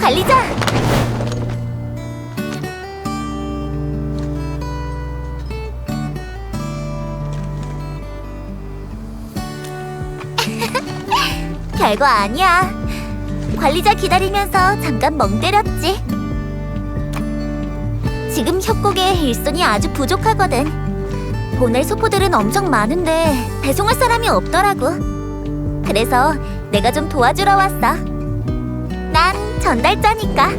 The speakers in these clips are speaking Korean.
관리자! 별거 아니야. 관리자 기다리면서 잠깐 멍 때렸지. 지금 협곡에 일손이 아주 부족하거든. 보낼 소포들은 엄청 많은데 배송할 사람이 없더라고. 그래서 내가 좀 도와주러 왔어. 난 전달자니까.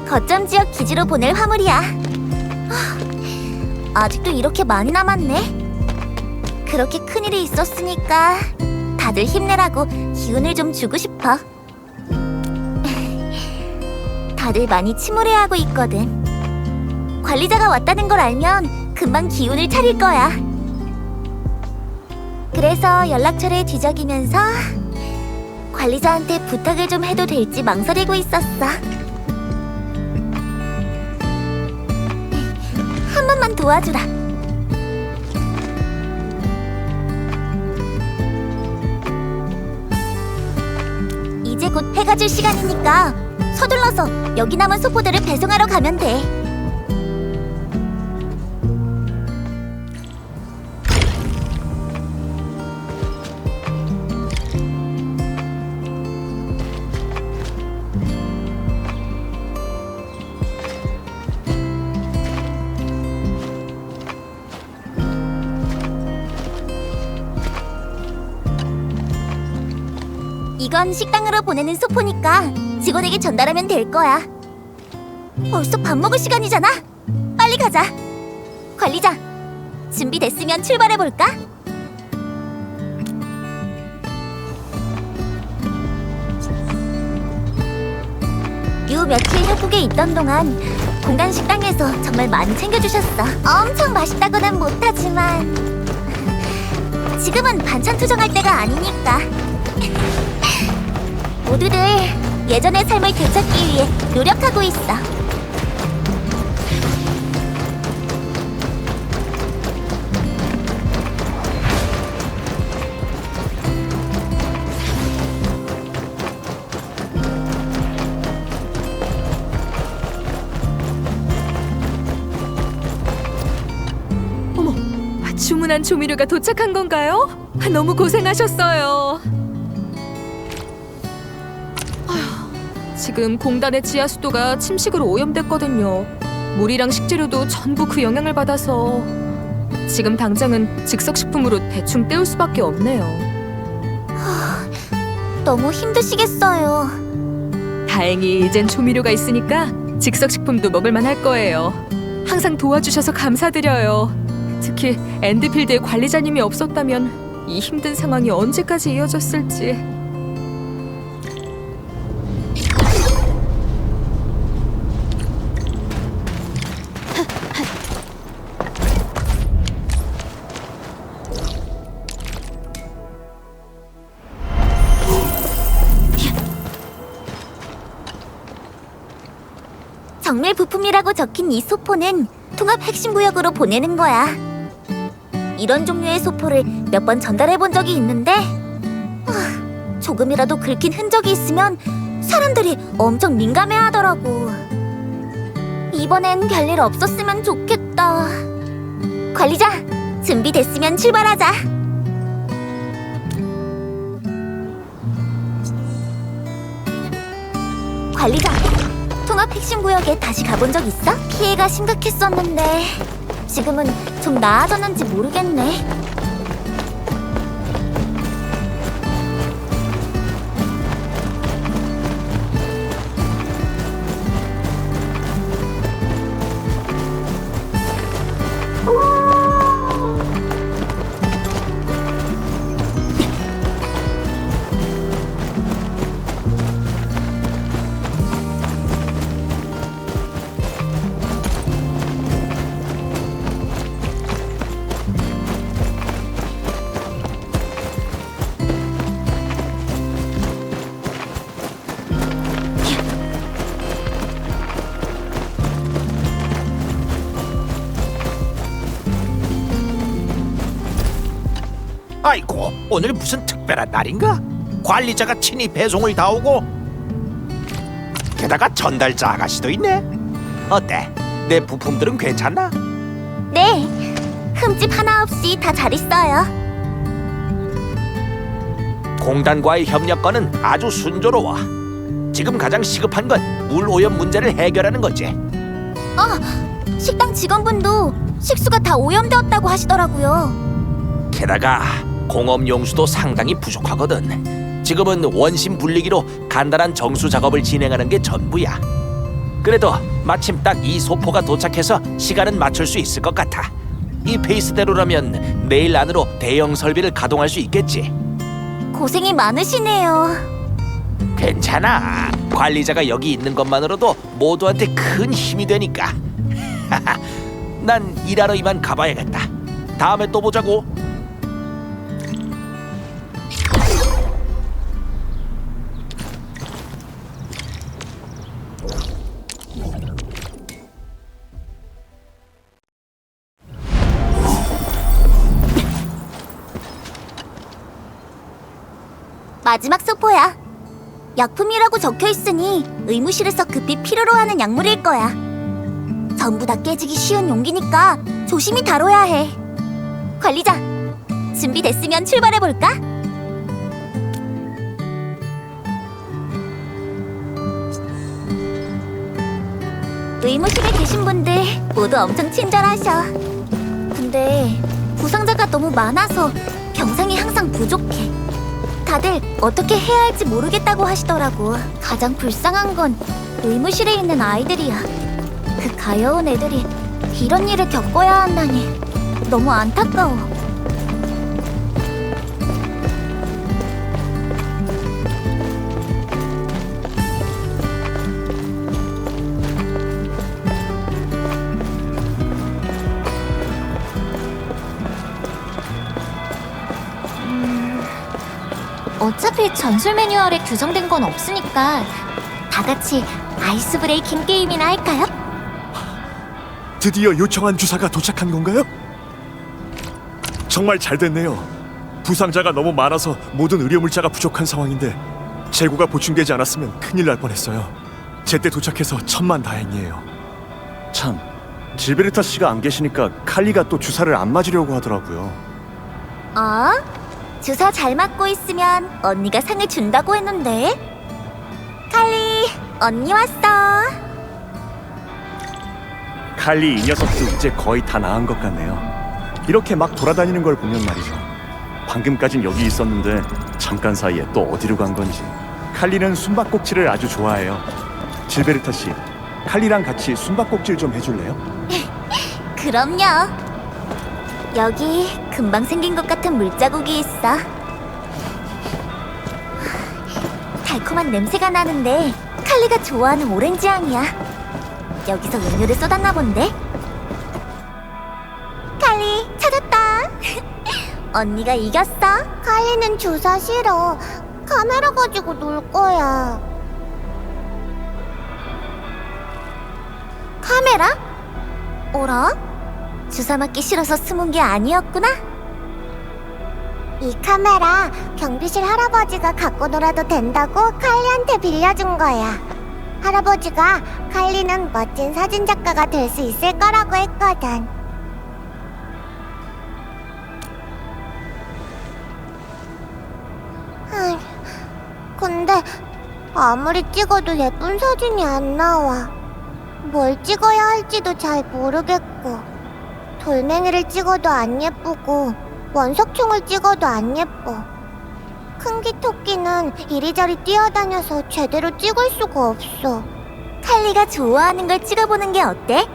거점 지역 기지로 보낼 화물이야. 아직도 이렇게 많이 남았네. 그렇게 큰일이 있었으니까 다들 힘내라고 기운을 좀 주고 싶어. 다들 많이 침울해하고 있거든. 관리자가 왔다는 걸 알면 금방 기운을 차릴 거야. 그래서 연락처를 뒤적이면서 관리자한테 부탁을 좀 해도 될지 망설이고 있었어. 한 번만 도와주라. 이제 곧 해가 질 시간이니까 서둘러서 여기 남은 소포들을 배송하러 가면 돼. 이건 식당으로 보내는 소포니까 직원에게 전달하면 될 거야. 벌써 밥 먹을 시간이잖아. 빨리 가자. 관리자, 준비됐으면 출발해볼까? 요 며칠 협곡에 있던 동안 공간 식당에서 정말 많이 챙겨주셨어. 엄청 맛있다고는 못하지만 지금은 반찬 투정할 때가 아니니까. 모두들 예전의 삶을 되찾기 위해 노력하고 있어. 어머, 주문한 조미료가 도착한 건가요? 너무 고생하셨어요. 지금 공단의 지하 수도가 침식으로 오염됐거든요. 물이랑 식재료도 전부 그 영향을 받아서 지금 당장은 즉석식품으로 대충 때울 수밖에 없네요. 너무 힘드시겠어요. 다행히 이젠 조미료가 있으니까 즉석식품도 먹을만 할 거예요. 항상 도와주셔서 감사드려요. 특히 엔드필드의 관리자님이 없었다면 이 힘든 상황이 언제까지 이어졌을지. 정밀 부품이라고 적힌 이 소포는 통합 핵심 구역으로 보내는 거야. 이런 종류의 소포를 몇 번 전달해 본 적이 있는데 조금이라도 긁힌 흔적이 있으면 사람들이 엄청 민감해 하더라고. 이번엔 별일 없었으면 좋겠다. 관리자, 준비됐으면 출발하자. 관리자, 통합 핵심 구역에 다시 가본 적 있어? 피해가 심각했었는데 지금은 좀 나아졌는지 모르겠네. 아이고, 오늘 무슨 특별한 날인가? 관리자가 친히 배송을 다 오고 게다가 전달자 아가씨도 있네. 어때? 내 부품들은 괜찮나? 네, 흠집 하나 없이 다 잘 있어요. 공단과의 협력과는 아주 순조로워. 지금 가장 시급한 건 물 오염 문제를 해결하는 거지. 식당 직원분도 식수가 다 오염되었다고 하시더라고요. 게다가 공업 용수도 상당히 부족하거든. 지금은 원심 분리기로 간단한 정수 작업을 진행하는 게 전부야. 그래도 마침 딱 이 소포가 도착해서 시간은 맞출 수 있을 것 같아. 이 페이스대로라면 내일 안으로 대형 설비를 가동할 수 있겠지. 고생이 많으시네요. 괜찮아. 관리자가 여기 있는 것만으로도 모두한테 큰 힘이 되니까. 난 일하러 이만 가봐야겠다. 다음에 또 보자고. 마지막 소포야. 약품이라고 적혀 있으니 의무실에서 급히 필요로 하는 약물일 거야. 전부 다 깨지기 쉬운 용기니까 조심히 다뤄야 해. 관리자, 준비됐으면 출발해 볼까? 의무실에 계신 분들 모두 엄청 친절하셔. 근데 부상자가 너무 많아서 병상이 항상 부족해. 다들 어떻게 해야 할지 모르겠다고 하시더라고. 가장 불쌍한 건 의무실에 있는 아이들이야. 그 가여운 애들이 이런 일을 겪어야 한다니 너무 안타까워. 어차피 전술 매뉴얼에 규정된 건 없으니까 다 같이 아이스 브레이킹 게임이나 할까요? 드디어 요청한 주사가 도착한 건가요? 정말 잘 됐네요. 부상자가 너무 많아서 모든 의료물자가 부족한 상황인데 재고가 보충되지 않았으면 큰일 날 뻔했어요. 제때 도착해서 천만다행이에요. 참, 질베르타 씨가 안 계시니까 칼리가 또 주사를 안 맞으려고 하더라고요. 주사 잘 맞고 있으면 언니가 상을 준다고 했는데. 칼리, 언니 왔어. 칼리 이 녀석도 이제 거의 다 나은 것 같네요. 이렇게 막 돌아다니는 걸 보면 말이죠. 방금까진 여기 있었는데 잠깐 사이에 또 어디로 간 건지. 칼리는 숨바꼭질을 아주 좋아해요. 질베르타 씨, 칼리랑 같이 숨바꼭질 좀 해줄래요? 그럼요. 여기 금방 생긴 것 같은 물자국이 있어. 달콤한 냄새가 나는데 칼리가 좋아하는 오렌지 향이야. 여기서 음료를 쏟았나 본데? 칼리, 찾았다. 언니가 이겼어. 칼리는 주사 싫어. 카메라 가지고 놀 거야. 카메라? 어라? 주사 맞기 싫어서 숨은 게 아니었구나? 이 카메라 경비실 할아버지가 갖고 놀아도 된다고 칼리한테 빌려준 거야. 할아버지가 칼리는 멋진 사진작가가 될 수 있을 거라고 했거든. 근데 아무리 찍어도 예쁜 사진이 안 나와. 뭘 찍어야 할지도 잘 모르겠고, 돌멩이를 찍어도 안 예쁘고 원석총을 찍어도 안 예뻐. 큰기 토끼는 이리저리 뛰어다녀서 제대로 찍을 수가 없어. 칼리가 좋아하는 걸 찍어보는 게 어때?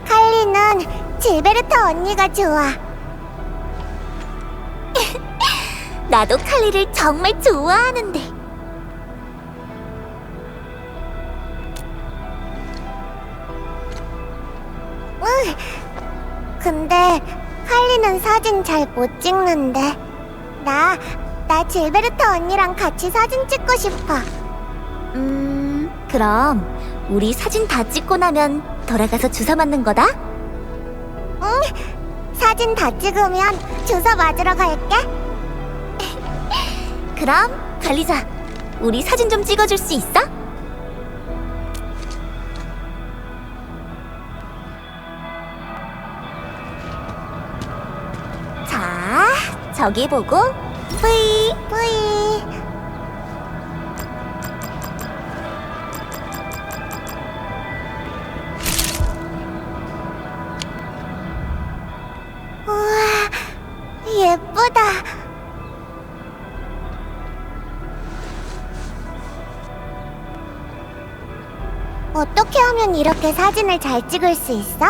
칼리는 질베르타 언니가 좋아. 나도 칼리를 정말 좋아하는데. 근데 칼리는 사진 잘 못 찍는데. 나 질베르타 언니랑 같이 사진 찍고 싶어. 그럼 우리 사진 다 찍고 나면 돌아가서 주사 맞는 거다? 사진 다 찍으면 주사 맞으러 갈게. 그럼 관리자, 우리 사진 좀 찍어줄 수 있어? 자, 저기 보고 뿌이 뿌이. 우와, 예쁘다. 어떻게 하면 이렇게 사진을 잘 찍을 수 있어?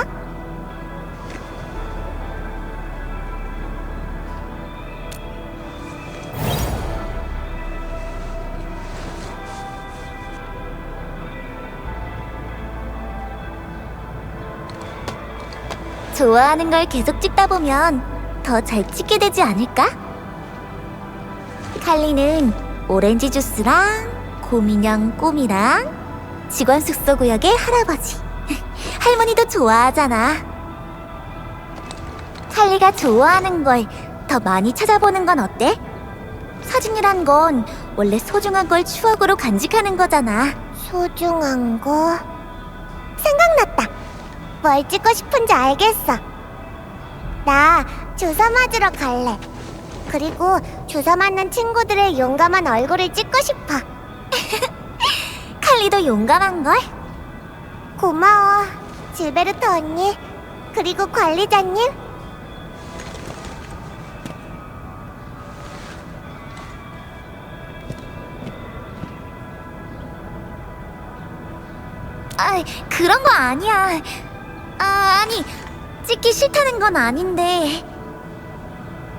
좋아하는 걸 계속 찍다 보면 더 잘 찍게 되지 않을까? 칼리는 오렌지 주스랑 곰인형 꼬미랑 직원 숙소 구역의 할아버지 할머니도 좋아하잖아. 칼리가 좋아하는 걸 더 많이 찾아보는 건 어때? 사진이란 건 원래 소중한 걸 추억으로 간직하는 거잖아. 소중한 거. 생각났다. 뭘 찍고 싶은지 알겠어. 나 주사 맞으러 갈래. 그리고 주사 맞는 친구들의 용감한 얼굴을 찍고 싶어. 칼리도 용감한걸? 고마워, 질베르트 언니. 그리고 관리자님. 아, 그런 거 아니야. 아니, 찍기 싫다는 건 아닌데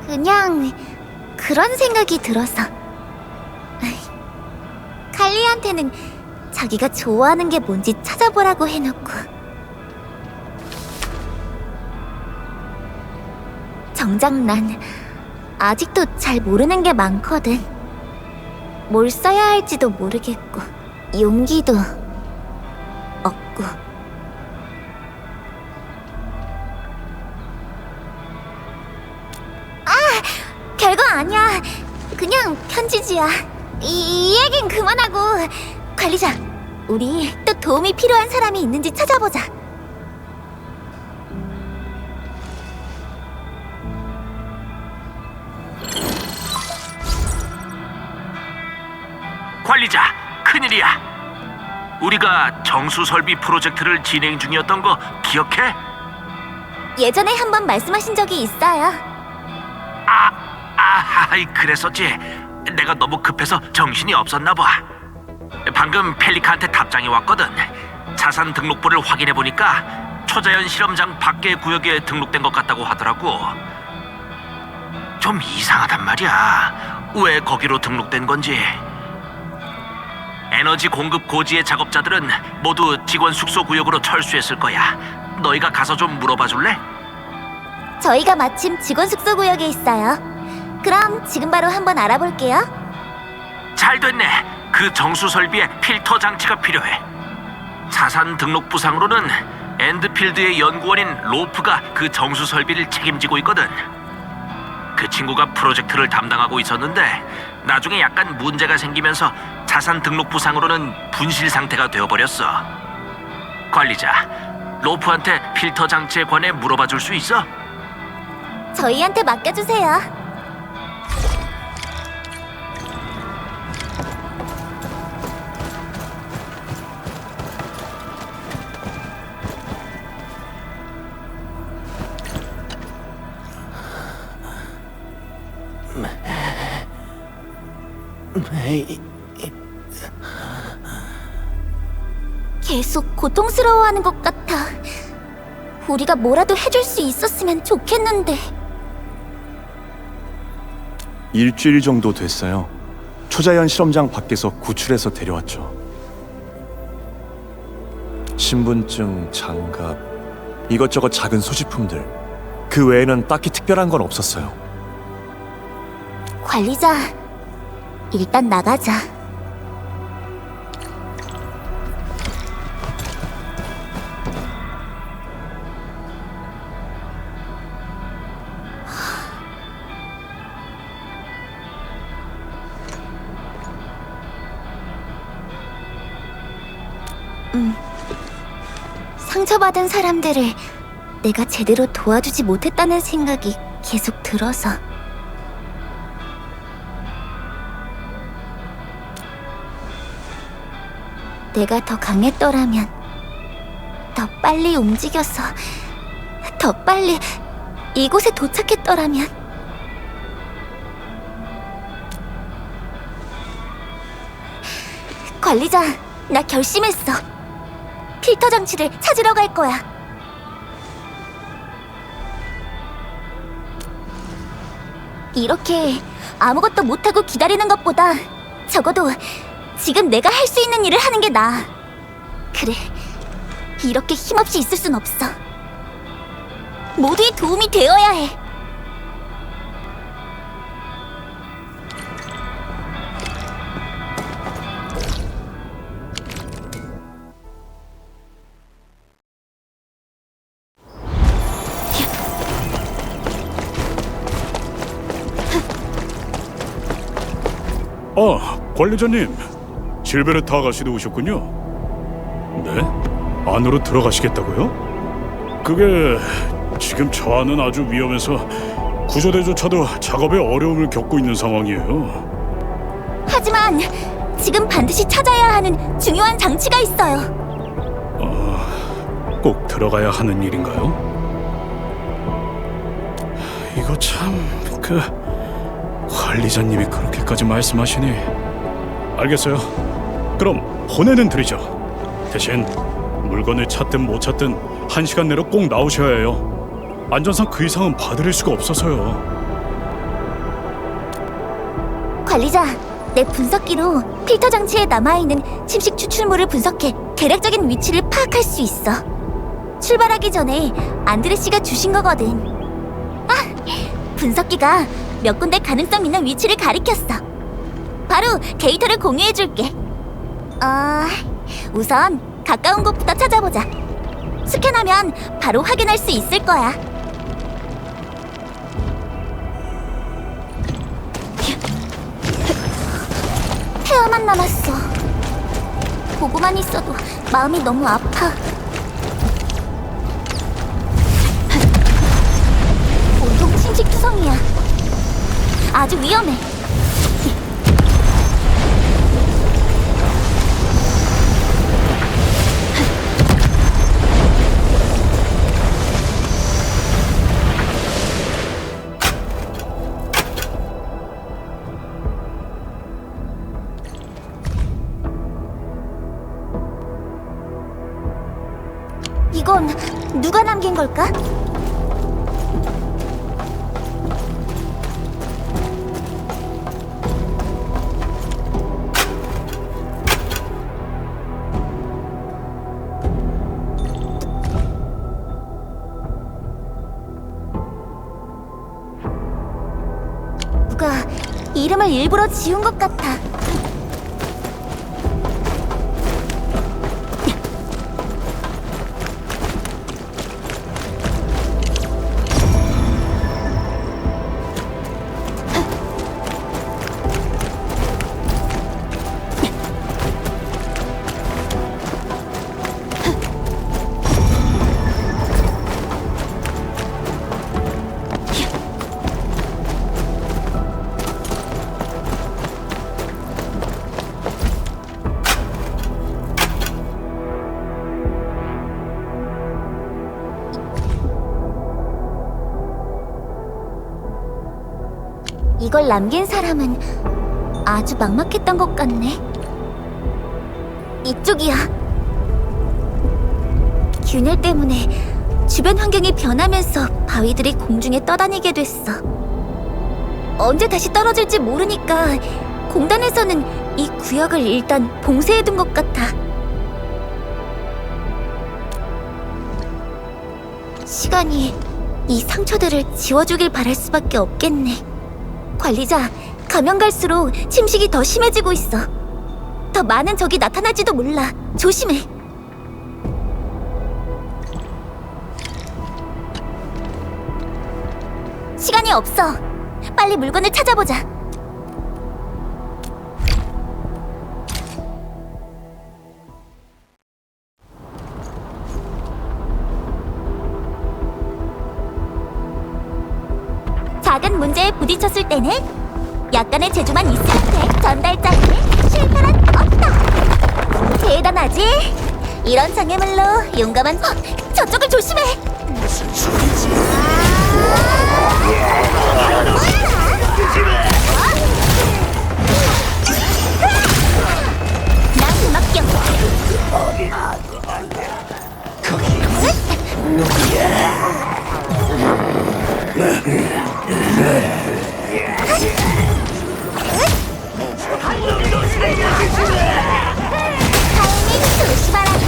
그냥 그런 생각이 들어서. 칼리한테는 자기가 좋아하는 게 뭔지 찾아보라고 해놓고 정작 난 아직도 잘 모르는 게 많거든. 뭘 써야 할지도 모르겠고 용기도 없고. 별거 아니야. 그냥 편지지야. 이 얘긴 그만하고 관리자, 우리 또 도움이 필요한 사람이 있는지 찾아보자. 관리자, 큰일이야. 우리가 정수 설비 프로젝트를 진행 중이었던 거 기억해? 예전에 한번 말씀하신 적이 있어요. 그랬었지. 내가 너무 급해서 정신이 없었나 봐. 방금 펠리카한테 답장이 왔거든. 자산 등록부를 확인해 보니까 초자연 실험장 밖의 구역에 등록된 것 같다고 하더라고. 좀 이상하단 말이야. 왜 거기로 등록된 건지. 에너지 공급 고지의 작업자들은 모두 직원 숙소 구역으로 철수했을 거야. 너희가 가서 좀 물어봐 줄래? 저희가 마침 직원 숙소 구역에 있어요. 그럼 지금 바로 한번 알아볼게요. 잘 됐네. 그 정수 설비에 필터 장치가 필요해. 자산 등록부상으로는 엔드필드의 연구원인 로프가 그 정수 설비를 책임지고 있거든. 그 친구가 프로젝트를 담당하고 있었는데 나중에 약간 문제가 생기면서 자산 등록부상으로는 분실 상태가 되어버렸어. 관리자, 로프한테 필터 장치에 관해 물어봐 줄 수 있어? 저희한테 맡겨주세요. 계속 고통스러워하는 것 같아. 우리가 뭐라도 해줄 수 있었으면 좋겠는데. 일주일 정도 됐어요. 초자연 실험장 밖에서 구출해서 데려왔죠. 신분증, 장갑, 이것저것 작은 소지품들. 그 외에는 딱히 특별한 건 없었어요. 관리자, 일단 나가자. 상처받은 사람들을 내가 제대로 도와주지 못했다는 생각이 계속 들어서. 내가 더 강했더라면, 더 빨리 움직여서, 더 빨리 이곳에 도착했더라면. 관리자, 나 결심했어. 필터 장치를 찾으러 갈 거야. 이렇게 아무것도 못하고 기다리는 것보다 적어도 지금 내가 할 수 있는 일을 하는 게 나아. 그래, 이렇게 힘없이 있을 순 없어. 모두의 도움이 되어야 해. 관리자님, 실베르트 아가씨도 오셨군요. 네? 안으로 들어가시겠다고요? 그게 지금 저 안은 아주 위험해서 구조대조차도 작업에 어려움을 겪고 있는 상황이에요. 하지만 지금 반드시 찾아야 하는 중요한 장치가 있어요. 꼭 들어가야 하는 일인가요? 이거 참... 관리자님이 그렇게까지 말씀하시니... 알겠어요. 그럼 보내는 드리죠. 대신 물건을 찾든 못 찾든 1시간 내로 꼭 나오셔야 해요. 안전상 그 이상은 봐드릴 수가 없어서요. 관리자, 내 분석기로 필터 장치에 남아있는 침식 추출물을 분석해 대략적인 위치를 파악할 수 있어. 출발하기 전에 안드레 씨가 주신 거거든. 분석기가 몇 군데 가능성 있는 위치를 가리켰어. 바로 데이터를 공유해줄게. 우선 가까운 곳부터 찾아보자. 스캔하면 바로 확인할 수 있을 거야. 폐허만 남았어. 보고만 있어도 마음이 너무 아파. 온통 침식투성이야. 아주 위험해. 이건 누가 남긴 걸까? 누가 이름을 일부러 지운 것 같아. 이걸 남긴 사람은 아주 막막했던 것 같네. 이쪽이야. 균열 때문에 주변 환경이 변하면서 바위들이 공중에 떠다니게 됐어. 언제 다시 떨어질지 모르니까 공단에서는 이 구역을 일단 봉쇄해둔 것 같아. 시간이 이 상처들을 지워주길 바랄 수밖에 없겠네. 관리자, 가면 갈수록 침식이 더 심해지고 있어. 더 많은 적이 나타날지도 몰라. 조심해. 시간이 없어. 빨리 물건을 찾아보자. 작은 문제에 부딪혔을 때는 약간의 재주만 있으면 돼. 전달자는 실패란 없다. 대단하지? 이런 장애물로 용감한 저쪽을 조심해. 무슨 소리지? 나 맡겨. 타이밍 조심하라고.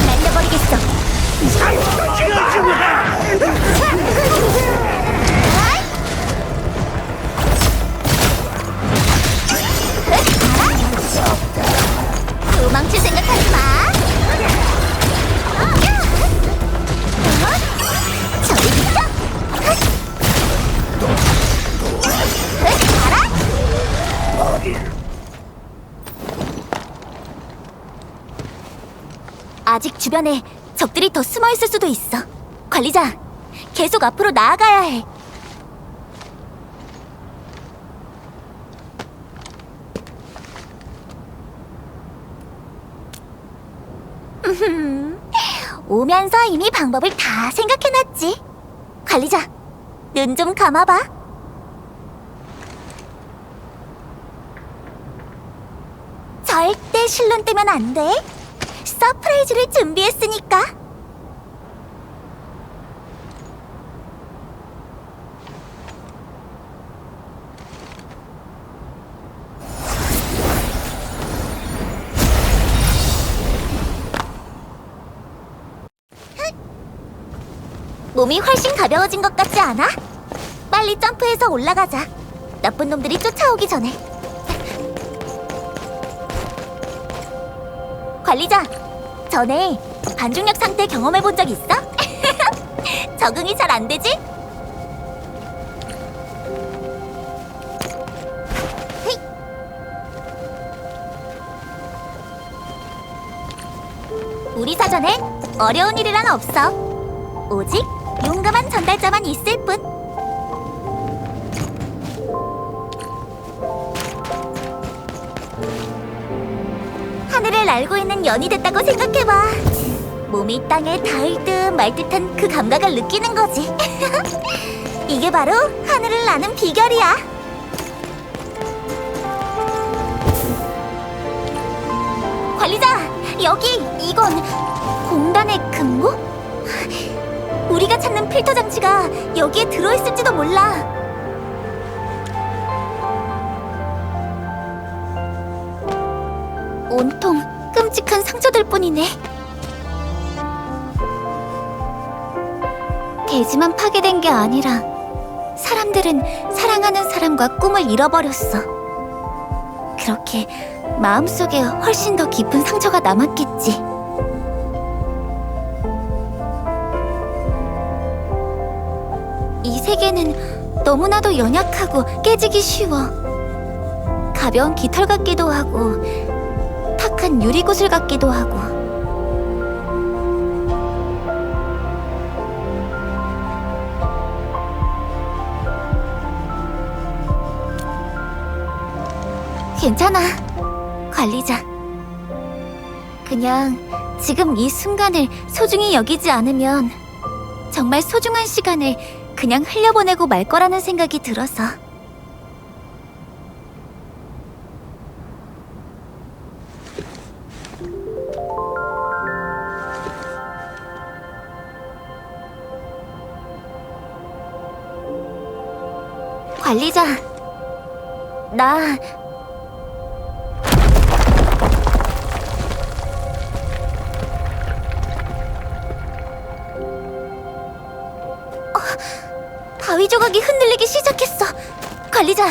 날려버리겠어. 도망칠 생각하지 마. 저리 비켜. 아직 주변에 적들이 더 숨어 있을 수도 있어. 관리자, 계속 앞으로 나아가야 해. 오면서 이미 방법을 다 생각해놨지. 관리자, 눈 좀 감아봐. 절대 실눈 뜨면 안 돼. 서프라이즈를 준비했으니까. 몸이 훨씬 가벼워진 것 같지 않아? 빨리 점프해서 올라가자. 나쁜 놈들이 쫓아오기 전에. 관리자, 전에 반중력 상태 경험해본 적 있어? 적응이 잘 안 되지? 헤이. 우리 사전엔 어려운 일이란 없어. 오직 용감한 전달자만 있을 뿐. 하늘을 날고 있는 연이 됐다고 생각해봐. 몸이 땅에 닿을 듯 말 듯한 그 감각을 느끼는 거지. 이게 바로 하늘을 나는 비결이야. 관리자, 여기 이건 공단의 금고? 우리가 찾는 필터 장치가 여기에 들어있을지도 몰라. 온통 끔찍한 상처들 뿐이네. 대지만 파괴된 게 아니라 사람들은 사랑하는 사람과 꿈을 잃어버렸어. 그렇게 마음속에 훨씬 더 깊은 상처가 남았겠지. 이 세계는 너무나도 연약하고 깨지기 쉬워. 가벼운 깃털 같기도 하고 탁한 유리구슬 같기도 하고. 괜찮아, 관리자. 그냥 지금 이 순간을 소중히 여기지 않으면 정말 소중한 시간을 그냥 흘려보내고 말 거라는 생각이 들어서. 관리자, 나 바위 조각이 흔들리기 시작했어. 관리자,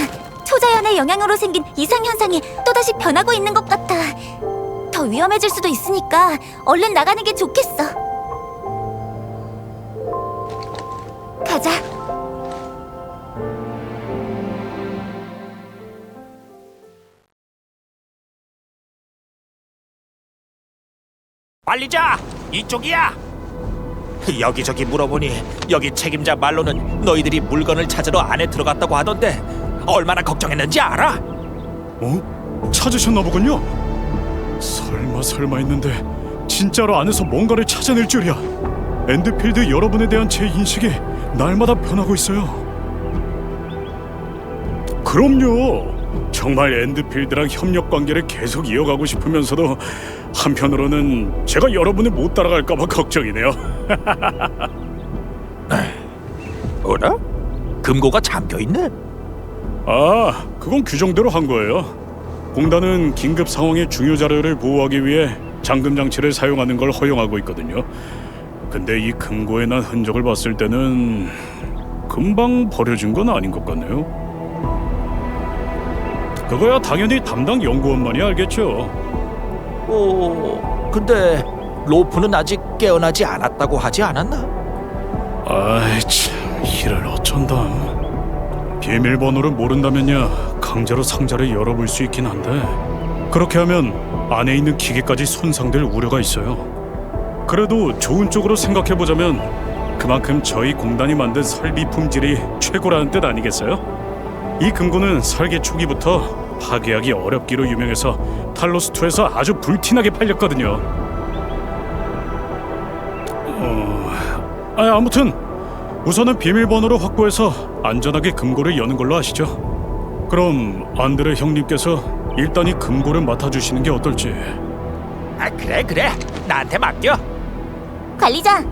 초자연의 영향으로 생긴 이상 현상이 또다시 변하고 있는 것 같아. 더 위험해질 수도 있으니까 얼른 나가는 게 좋겠어. 가자. 관리자, 이쪽이야. 여기저기 물어보니 여기 책임자 말로는 너희들이 물건을 찾으러 안에 들어갔다고 하던데 얼마나 걱정했는지 알아? 어? 찾으셨나 보군요. 설마 했는데 진짜로 안에서 뭔가를 찾아낼 줄이야. 엔드필드 여러분에 대한 제 인식이 날마다 변하고 있어요. 그럼요. 정말 엔드필드랑 협력 관계를 계속 이어가고 싶으면서도 한편으로는 제가 여러분을 못 따라갈까봐 걱정이네요. 어라? 금고가 잠겨 있네. 아, 그건 규정대로 한 거예요. 공단은 긴급 상황의 중요 자료를 보호하기 위해 잠금 장치를 사용하는 걸 허용하고 있거든요. 근데 이 금고에 난 흔적을 봤을 때는 금방 버려진 건 아닌 것 같네요. 그거야 당연히 담당 연구원만이 알겠죠. 근데 로프는 아직 깨어나지 않았다고 하지 않았나? 아이 참, 이를 어쩐담. 비밀번호를 모른다면야 강제로 상자를 열어볼 수 있긴 한데 그렇게 하면 안에 있는 기계까지 손상될 우려가 있어요. 그래도 좋은 쪽으로 생각해보자면 그만큼 저희 공단이 만든 설비 품질이 최고라는 뜻 아니겠어요? 이 금고는 설계 초기부터 파괴하기 어렵기로 유명해서 탈로스2에서 아주 불티나게 팔렸거든요. 아무튼 우선은 비밀번호를 확보해서 안전하게 금고를 여는 걸로 하시죠. 그럼 안드레 형님께서 일단 이 금고를 맡아주시는 게 어떨지. 그래. 나한테 맡겨. 관리자,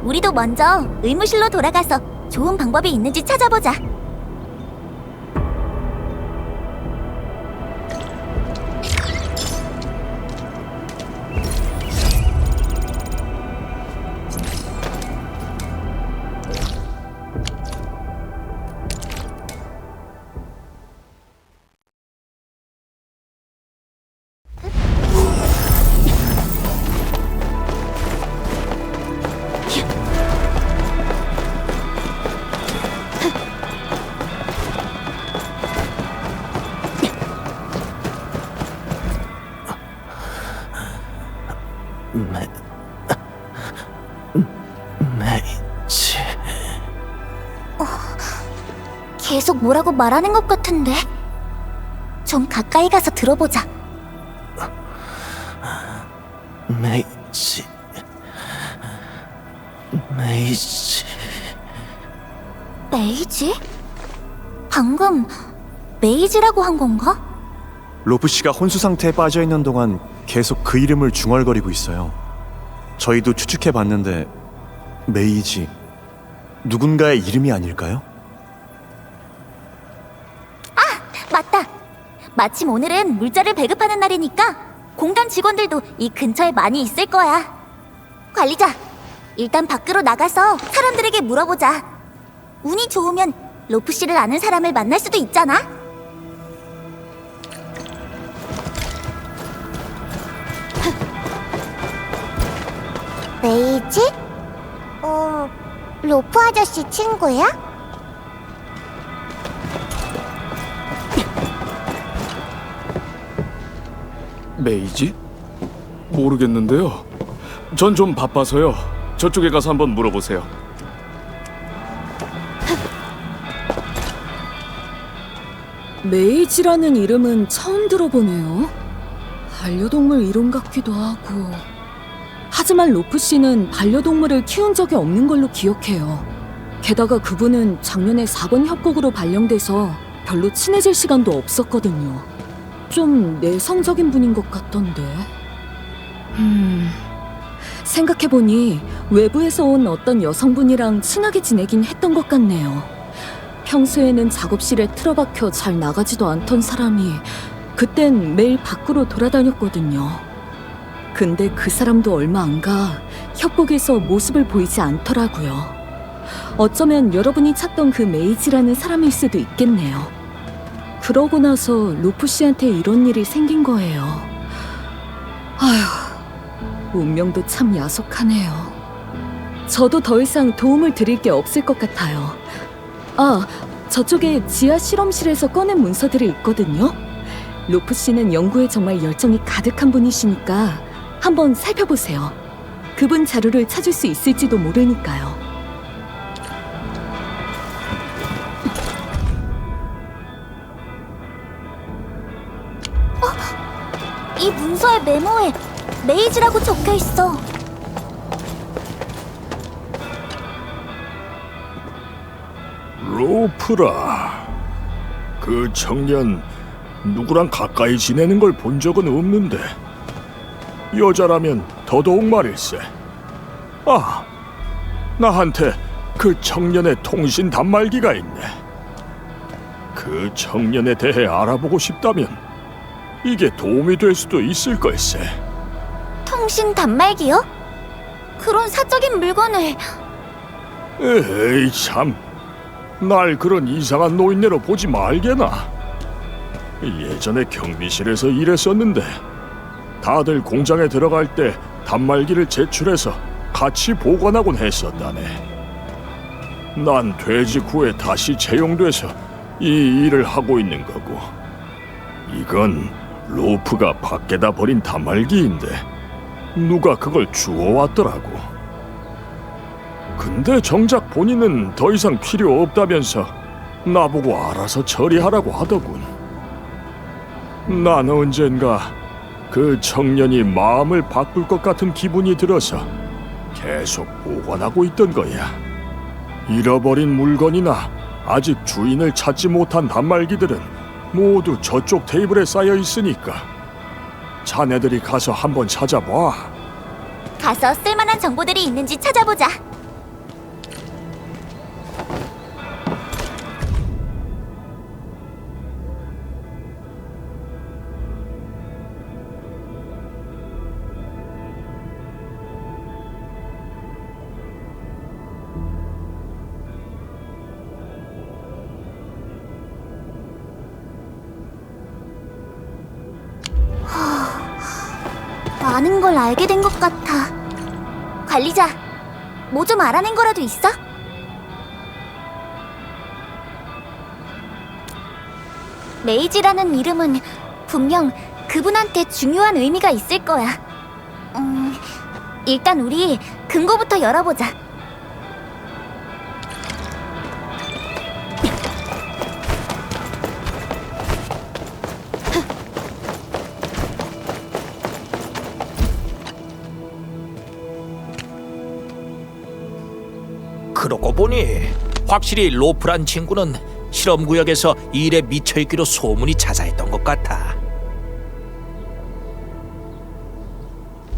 우리도 먼저 의무실로 돌아가서 좋은 방법이 있는지 찾아보자. 메이지. 계속 뭐라고 말하는 것 같은데? 좀 가까이 가서 들어보자. 메이지. 메이지? 방금 메이지라고 한 건가? 로프 씨가 혼수 상태에 빠져 있는 동안 계속 그 이름을 중얼거리고 있어요. 저희도 추측해 봤는데 메이지 누군가의 이름이 아닐까요? 맞다. 마침 오늘은 물자를 배급하는 날이니까 공단 직원들도 이 근처에 많이 있을 거야. 관리자, 일단 밖으로 나가서 사람들에게 물어보자. 운이 좋으면 로프 씨를 아는 사람을 만날 수도 있잖아. 메이지? 로프 아저씨 친구야? 메이지? 모르겠는데요. 전 좀 바빠서요. 저쪽에 가서 한번 물어보세요. 메이지라는 이름은 처음 들어보네요. 반려동물 이름 같기도 하고. 하지만 로프 씨는 반려동물을 키운 적이 없는 걸로 기억해요. 게다가 그분은 작년에 4번 협곡으로 발령돼서 별로 친해질 시간도 없었거든요. 좀 내성적인 분인 것 같던데. 생각해보니 외부에서 온 어떤 여성분이랑 친하게 지내긴 했던 것 같네요. 평소에는 작업실에 틀어박혀 잘 나가지도 않던 사람이 그땐 매일 밖으로 돌아다녔거든요. 근데 그 사람도 얼마 안 가 협곡에서 모습을 보이지 않더라고요. 어쩌면 여러분이 찾던 그 메이지라는 사람일 수도 있겠네요. 그러고 나서 로프 씨한테 이런 일이 생긴 거예요. 아휴, 운명도 참 야속하네요. 저도 더 이상 도움을 드릴 게 없을 것 같아요. 아, 저쪽에 지하 실험실에서 꺼낸 문서들이 있거든요. 로프 씨는 연구에 정말 열정이 가득한 분이시니까 한번 살펴보세요. 그분 자료를 찾을 수 있을지도 모르니까요. 이 문서의 메모에 메이지라고 적혀 있어. 로프라. 그 청년 누구랑 가까이 지내는 걸 본 적은 없는데 여자라면 더더욱 말일세. 아, 나한테 그 청년의 통신 단말기가 있네. 그 청년에 대해 알아보고 싶다면 이게 도움이 될 수도 있을 걸세. 통신 단말기요? 그런 사적인 물건을. 에이 참, 날 그런 이상한 노인네로 보지 말게나. 예전에 경비실에서 일했었는데 다들 공장에 들어갈 때 단말기를 제출해서 같이 보관하곤 했었다네. 난 퇴직 후에 다시 채용돼서 이 일을 하고 있는 거고, 이건 로프가 밖에다 버린 단말기인데 누가 그걸 주워왔더라고. 근데 정작 본인은 더 이상 필요 없다면서 나보고 알아서 처리하라고 하더군. 난 언젠가 그 청년이 마음을 바꿀 것 같은 기분이 들어서 계속 보관하고 있던 거야. 잃어버린 물건이나 아직 주인을 찾지 못한 단말기들은 모두 저쪽 테이블에 쌓여 있으니까 자네들이 가서 한번 찾아봐. 가서 쓸만한 정보들이 있는지 찾아보자. 많은 걸 알게 된 것 같아. 관리자, 뭐 좀 알아낸 거라도 있어? 메이지라는 이름은 분명 그분한테 중요한 의미가 있을 거야. 일단 우리 금고부터 열어보자. 그러고 보니 확실히 로프란 친구는 실험구역에서 일에 미쳐있기로 소문이 자자했던 것 같아.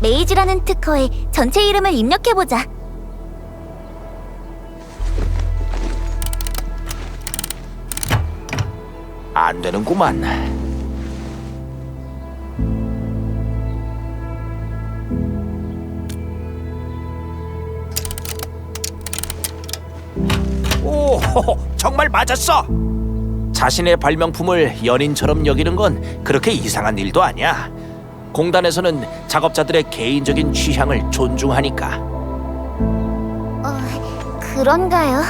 메이지라는 특허에 전체 이름을 입력해보자. 안 되는구만. 오, 정말 맞았어. 자신의 발명품을 연인처럼 여기는 건 그렇게 이상한 일도 아니야. 공단에서는 작업자들의 개인적인 취향을 존중하니까. 그런가요?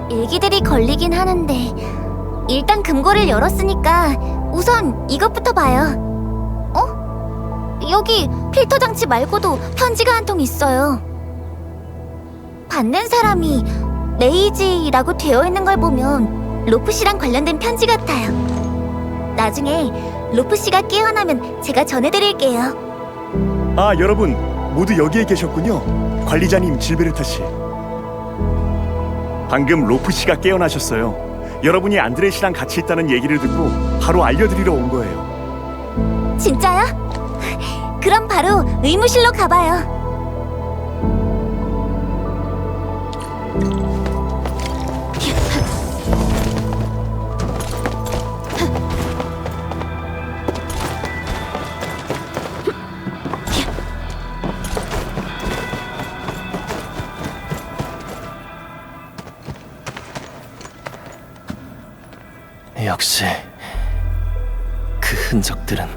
일기들이 걸리긴 하는데 일단 금고를 열었으니까 우선 이것부터 봐요. 여기 필터 장치 말고도 편지가 한 통 있어요. 받는 사람이 메이지라고 되어 있는 걸 보면 로프 씨랑 관련된 편지 같아요. 나중에 로프 씨가 깨어나면 제가 전해드릴게요. 아, 여러분 모두 여기에 계셨군요. 관리자님 질베르타 씨. 방금 로프 씨가 깨어나셨어요. 여러분이 안드레 씨랑 같이 있다는 얘기를 듣고 바로 알려드리러 온 거예요. 진짜요? 그럼 바로 의무실로 가봐요. 역시 그 흔적들은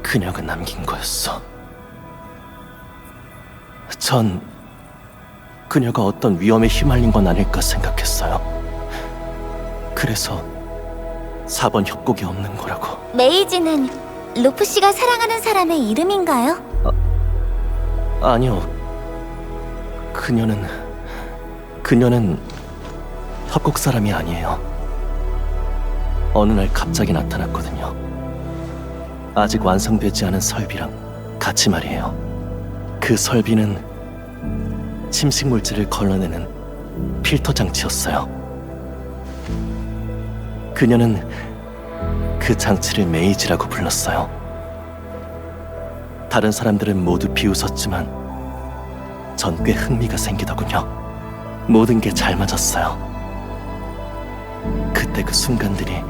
그녀가 남긴 거였어. 전 그녀가 어떤 위험에 휘말린 건 아닐까 생각했어요. 그래서 4번 협곡이 없는 거라고. 메이지는 로프 씨가 사랑하는 사람의 이름인가요? 아니요. 그녀는 협곡 사람이 아니에요. 어느 날 갑자기 나타났거든요. 아직 완성되지 않은 설비랑 같이 말이에요. 그 설비는 침식 물질을 걸러내는 필터 장치였어요. 그녀는 그 장치를 메이지라고 불렀어요. 다른 사람들은 모두 비웃었지만 전 꽤 흥미가 생기더군요. 모든 게 잘 맞았어요. 그때 그 순간들이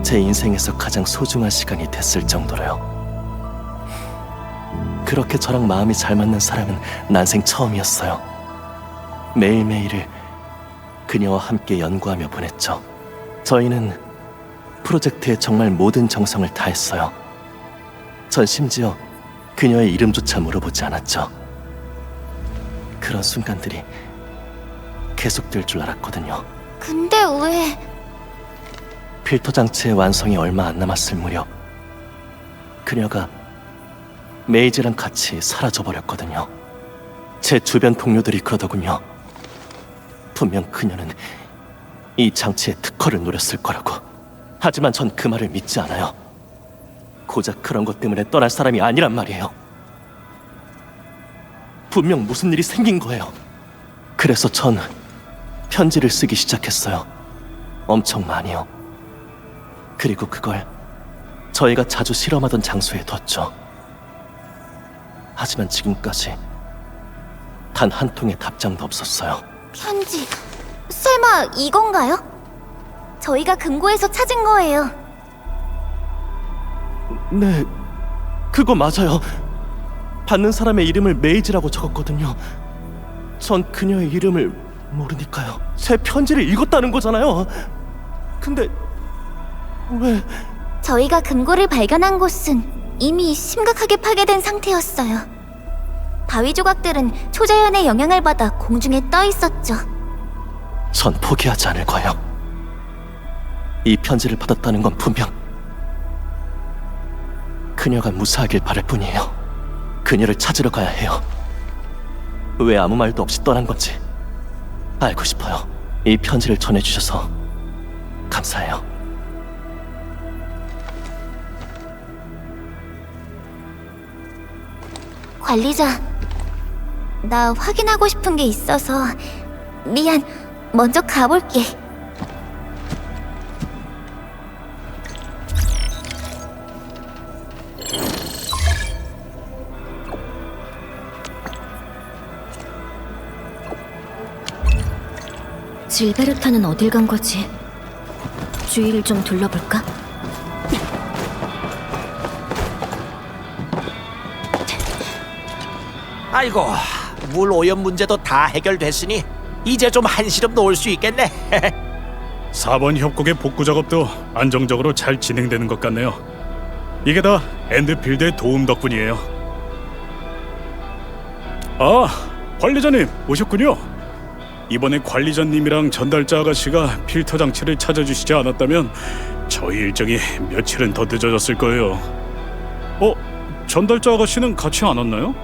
제 인생에서 가장 소중한 시간이 됐을 정도로요. 그렇게 저랑 마음이 잘 맞는 사람은 난생 처음이었어요. 매일매일을 그녀와 함께 연구하며 보냈죠. 저희는 프로젝트에 정말 모든 정성을 다했어요. 전 심지어 그녀의 이름조차 물어보지 않았죠. 그런 순간들이 계속될 줄 알았거든요. 근데 왜... 필터 장치의 완성이 얼마 안 남았을 무렵 그녀가 메이지랑 같이 사라져버렸거든요. 제 주변 동료들이 그러더군요. 분명 그녀는 이 장치의 특허를 노렸을 거라고. 하지만 전 그 말을 믿지 않아요. 고작 그런 것 때문에 떠날 사람이 아니란 말이에요. 분명 무슨 일이 생긴 거예요. 그래서 전 편지를 쓰기 시작했어요. 엄청 많이요. 그리고 그걸 저희가 자주 실험하던 장소에 뒀죠. 하지만 지금까지 단 한 통의 답장도 없었어요. 편지... 설마 이건가요? 저희가 금고에서 찾은 거예요. 네, 그거 맞아요. 받는 사람의 이름을 메이지라고 적었거든요. 전 그녀의 이름을 모르니까요. 제 편지를 읽었다는 거잖아요. 근데 왜... 저희가 금고를 발견한 곳은 이미 심각하게 파괴된 상태였어요. 바위 조각들은 초자연의 영향을 받아 공중에 떠 있었죠. 전 포기하지 않을 거예요. 이 편지를 받았다는 건 분명 그녀가 무사하길 바랄 뿐이에요. 그녀를 찾으러 가야 해요. 왜 아무 말도 없이 떠난 건지 알고 싶어요. 이 편지를 전해주셔서 감사해요. 관리자, 나 확인하고 싶은 게 있어서 미안, 먼저 가볼게. 질베르타는 어딜 간 거지? 주위를 좀 둘러볼까? 아이고, 물 오염 문제도 다 해결됐으니 이제 좀 한시름 놓을 수 있겠네. 4번 협곡의 복구 작업도 안정적으로 잘 진행되는 것 같네요. 이게 다 엔드필드의 도움 덕분이에요. 아, 관리자님 오셨군요. 이번에 관리자님이랑 전달자 아가씨가 필터 장치를 찾아주시지 않았다면 저희 일정이 며칠은 더 늦어졌을 거예요. 전달자 아가씨는 같이 안 왔나요?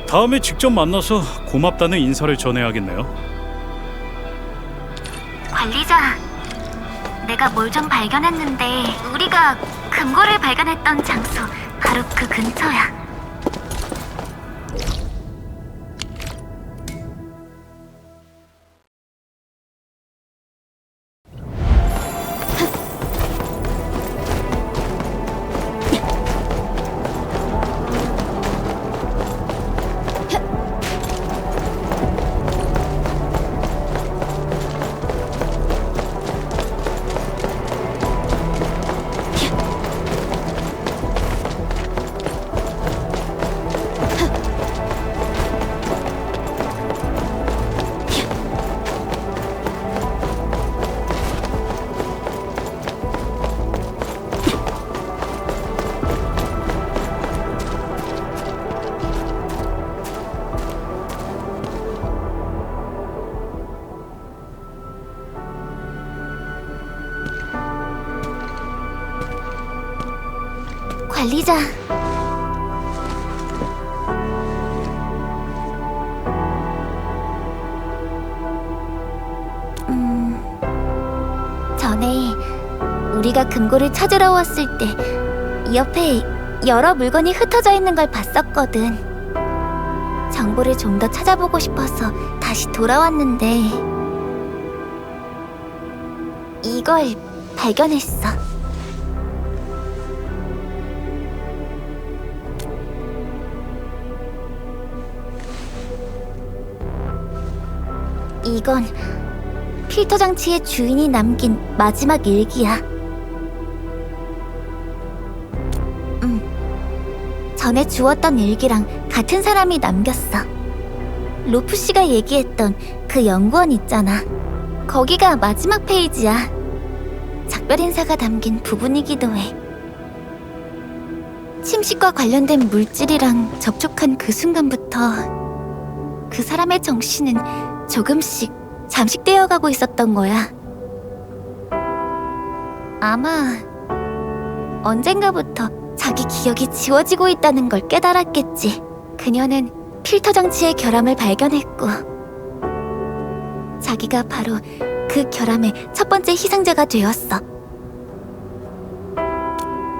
다음에 직접 만나서 고맙다는 인사를 전해야겠네요. 관리자, 내가 뭘 좀 발견했는데 우리가 금고를 발견했던 장소 바로 그 근처야. 관리자. 전에 우리가 금고를 찾으러 왔을 때 옆에 여러 물건이 흩어져 있는 걸 봤었거든. 정보를 좀 더 찾아보고 싶어서 다시 돌아왔는데 이걸 발견했어. 이건 필터 장치의 주인이 남긴 마지막 일기야. 전에 주웠던 일기랑 같은 사람이 남겼어. 로프 씨가 얘기했던 그 연구원 있잖아. 거기가 마지막 페이지야. 작별 인사가 담긴 부분이기도 해. 침식과 관련된 물질이랑 접촉한 그 순간부터 그 사람의 정신은 조금씩 잠식되어 가고 있었던 거야. 아마 언젠가부터 자기 기억이 지워지고 있다는 걸 깨달았겠지. 그녀는 필터 장치의 결함을 발견했고 자기가 바로 그 결함의 첫 번째 희생자가 되었어.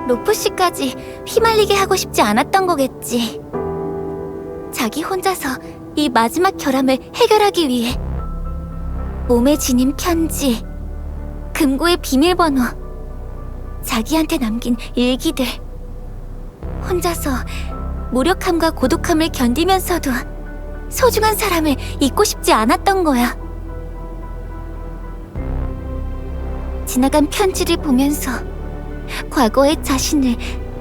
로프 씨까지 휘말리게 하고 싶지 않았던 거겠지. 자기 혼자서 이 마지막 결함을 해결하기 위해 몸에 지닌 편지, 금고의 비밀번호, 자기한테 남긴 일기들, 혼자서 무력함과 고독함을 견디면서도 소중한 사람을 잊고 싶지 않았던 거야. 지나간 편지를 보면서 과거의 자신을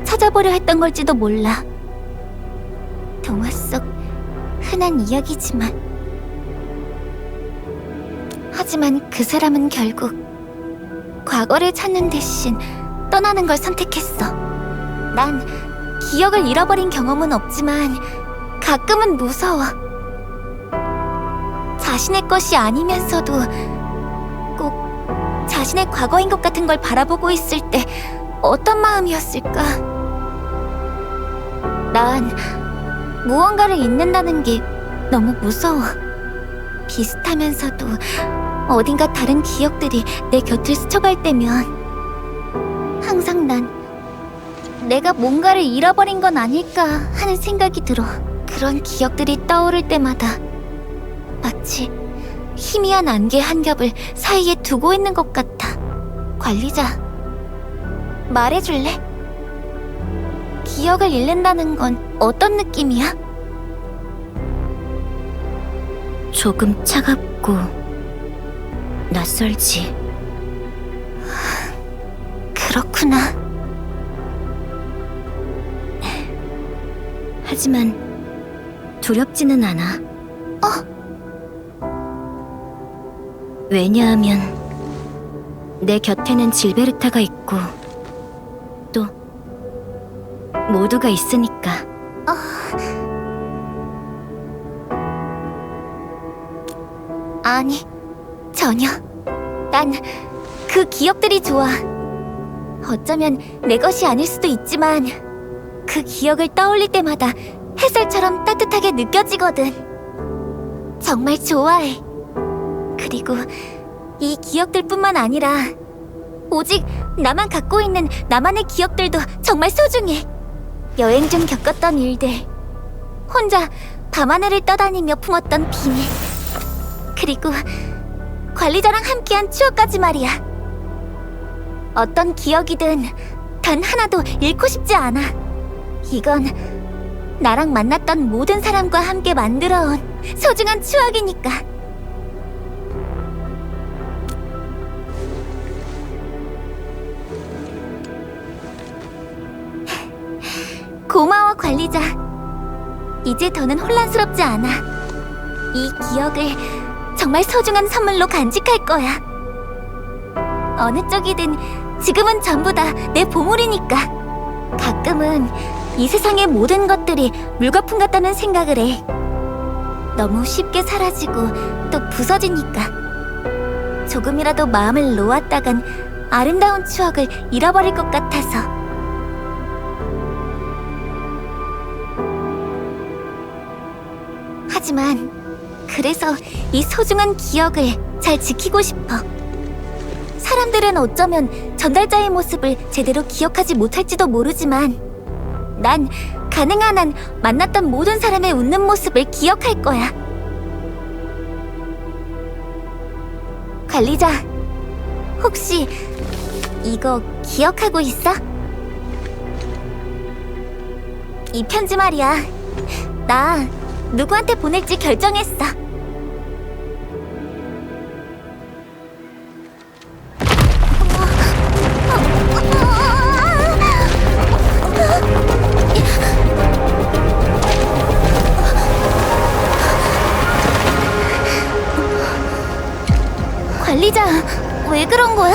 찾아보려 했던 걸지도 몰라. 동화 속 흔한 이야기지만 하지만 그 사람은 결국 과거를 찾는 대신 떠나는 걸 선택했어. 난 기억을 잃어버린 경험은 없지만 가끔은 무서워. 자신의 것이 아니면서도 꼭 자신의 과거인 것 같은 걸 바라보고 있을 때 어떤 마음이었을까? 난 무언가를 잊는다는 게 너무 무서워. 비슷하면서도 어딘가 다른 기억들이 내 곁을 스쳐갈 때면 항상 난 내가 뭔가를 잃어버린 건 아닐까 하는 생각이 들어. 그런 기억들이 떠오를 때마다 마치 희미한 안개 한 겹을 사이에 두고 있는 것 같아. 관리자, 말해줄래? 기억을 잃는다는 건 어떤 느낌이야? 조금 차갑고 낯설지. 그렇구나. 하지만 두렵지는 않아. 왜냐하면 내 곁에는 질베르타가 있고 또 모두가 있으니까. 아니, 전혀. 난 그 기억들이 좋아. 어쩌면 내 것이 아닐 수도 있지만 그 기억을 떠올릴 때마다 햇살처럼 따뜻하게 느껴지거든. 정말 좋아해. 그리고 이 기억들뿐만 아니라 오직 나만 갖고 있는 나만의 기억들도 정말 소중해. 여행 중 겪었던 일들, 혼자 밤하늘을 떠다니며 품었던 비밀, 그리고 관리자랑 함께한 추억까지 말이야. 어떤 기억이든 단 하나도 잃고 싶지 않아. 이건 나랑 만났던 모든 사람과 함께 만들어온 소중한 추억이니까. 고마워, 관리자. 이제 더는 혼란스럽지 않아. 이 기억을 정말 소중한 선물로 간직할 거야. 어느 쪽이든 지금은 전부 다 내 보물이니까. 가끔은 이 세상의 모든 것들이 물거품 같다는 생각을 해. 너무 쉽게 사라지고 또 부서지니까. 조금이라도 마음을 놓았다간 아름다운 추억을 잃어버릴 것 같아서. 모르지만 그래서 이 소중한 기억을 잘 지키고 싶어. 사람들은 어쩌면 전달자의 모습을 제대로 기억하지 못할지도 모르지만 난 가능한 한 만났던 모든 사람의 웃는 모습을 기억할 거야. 관리자, 혹시 이거 기억하고 있어? 이 편지 말이야. 나 누구한테 보낼지 결정했어. 관리자, 왜 그런 거야?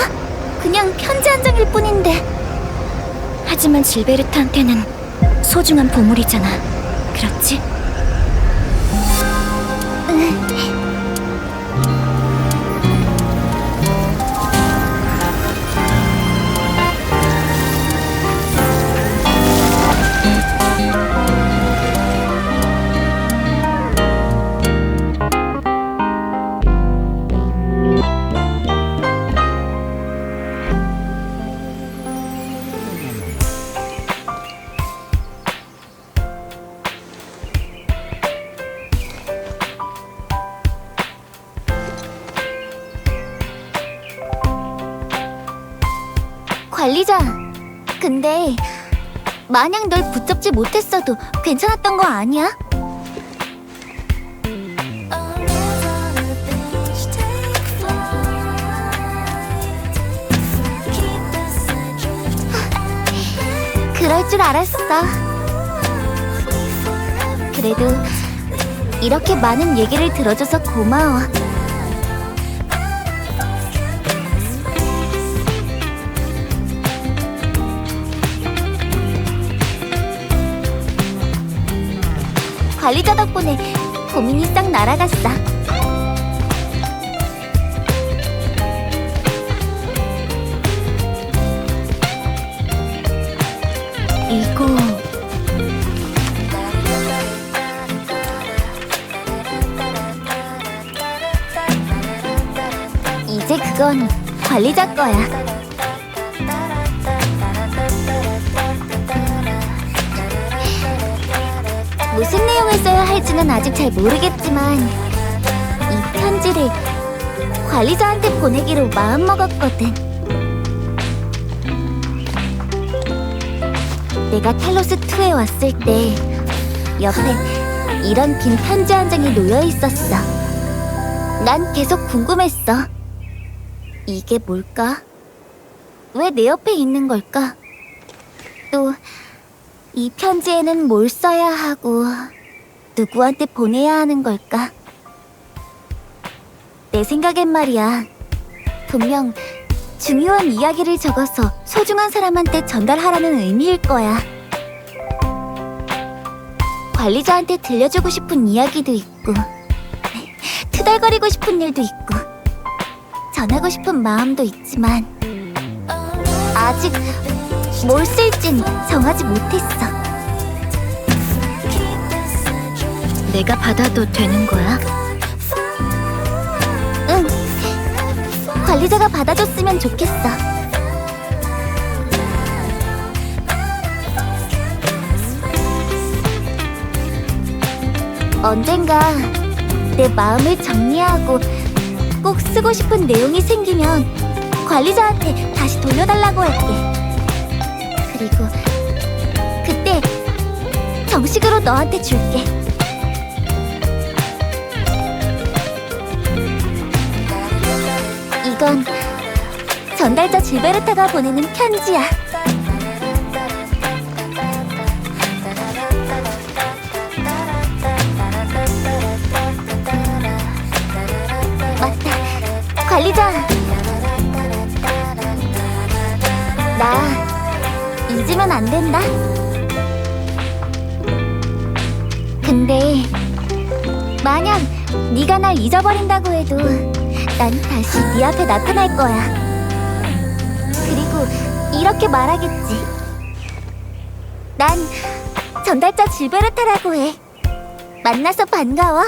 그냥 편지 한 장일 뿐인데. 하지만 질베르트한테는 소중한 보물이잖아. 그렇지? 관리자, 근데 만약 널 붙잡지 못했어도 괜찮았던 거 아니야? 그럴 줄 알았어. 그래도 이렇게 많은 얘기를 들어줘서 고마워. 관리자 덕분에 고민이 싹 날아갔어. 이거... 이제 그건 관리자 거야. 무슨 내용을 써야 할지는 아직 잘 모르겠지만 이 편지를 관리자한테 보내기로 마음먹었거든. 내가 텔로스2에 왔을 때 옆에 이런 빈 편지 한 장이 놓여 있었어. 난 계속 궁금했어. 이게 뭘까? 왜 내 옆에 있는 걸까? 또 이 편지에는 뭘 써야 하고 누구한테 보내야 하는 걸까? 내 생각엔 말이야. 분명 중요한 이야기를 적어서 소중한 사람한테 전달하라는 의미일 거야. 관리자한테 들려주고 싶은 이야기도 있고 투덜거리고 싶은 일도 있고 전하고 싶은 마음도 있지만 아직 뭘 쓸진 정하지 못했어. 내가 받아도 되는 거야? 응. 관리자가 받아줬으면 좋겠어. 언젠가 내 마음을 정리하고 꼭 쓰고 싶은 내용이 생기면 관리자한테 다시 돌려달라고 할게. 그리고 그때 정식으로 너한테 줄게. 이건 전달자 질베르타가 보내는 편지야. 맞다, 관리자. 나 잊으면 안 된다. 근데 만약 네가 날 잊어버린다고 해도 난 다시 네 앞에 나타날 거야. 그리고 이렇게 말하겠지. 난 전달자 질베르타라고 해. 만나서 반가워.